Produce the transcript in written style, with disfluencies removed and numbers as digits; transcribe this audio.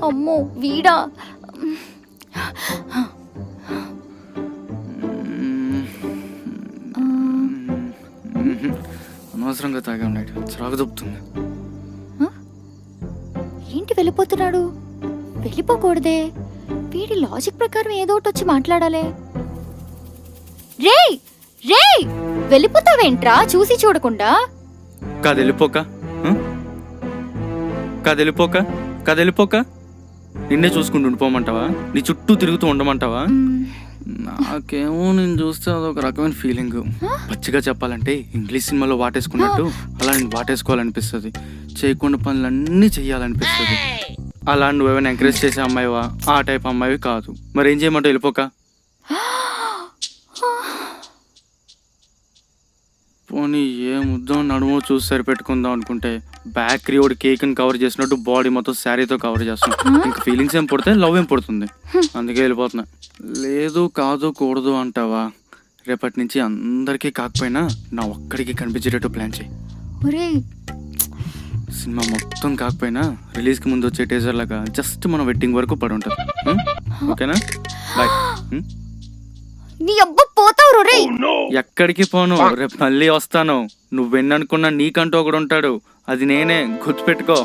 అమ్మో వీడా. అనవసరంగా తాగా ఉన్నాడు, చిరాకు దొబ్బుతుంది. ఏంటి వెళ్ళిపోతున్నాడు? వెళ్ళిపోకూడదే, వీడి లాజిక్ ప్రకారం ఏదో ఒకటి వచ్చి మాట్లాడాలి. రేయ్ రేయ్, వెళ్ళిపోతావేంట్రా చూసి చూడకుండా? కాదెళ్ళిపోక కాదెళ్ళిపోక కాదెళ్ళిపోక నిన్నే చూసుకుంటూ ఉండిపోమంటావా? నీ చుట్టూ తిరుగుతూ ఉండమంటావా? నాకేమో నేను చూస్తే అదొక రకమైన ఫీలింగ్. పచ్చిగా చెప్పాలంటే ఇంగ్లీష్ సినిమాలో వాటేసుకున్నట్టు అలా నేను వాటేసుకోవాలనిపిస్తుంది. చేయకుండా పనులన్నీ చెయ్యాలనిపిస్తుంది. అలా నువ్వేమైనా ఎంకరేజ్ చేసే అమ్మాయివా? ఆ టైప్ అమ్మాయివి కాదు. మరి ఏం చేయమంటావు? వెళ్ళిపోక. పోనీ ఏ ముద్దో నడుమో చూసి సరిపెట్టుకుందాం అనుకుంటే బ్యాక్ రియోడ్ కేక్ని కవర్ చేసినట్టు బాడీ మొత్తం శారీతో కవర్ చేస్తున్నాం. ఇంకా ఫీలింగ్స్ ఏం పుడితే లవ్ ఏం పుడుతుంది. అందుకే వెళ్ళిపోతున్నా. లేదు కాదు కూడదు అంటావా? రేపటి నుంచి అందరికీ కాకపోయినా నా ఒక్కడికి కనిపించేటట్టు ప్లాన్ చేయి. సినిమా మొత్తం కాకపోయినా రిలీజ్కి ముందు వచ్చే టీజర్ లాగా జస్ట్ మన వెడ్డింగ్ వరకు పడి ఉంటుంది. ఓకేనా? బాయ్. నీ అబ్బ పోతావు రే. ఎక్కడికి పోను, రేపు మళ్ళీ వస్తాను. నువ్వెన్ననుకున్నా నీకంటూ ఒకడు ఉంటాడు, అది నేనే, గుర్తుపెట్టుకో.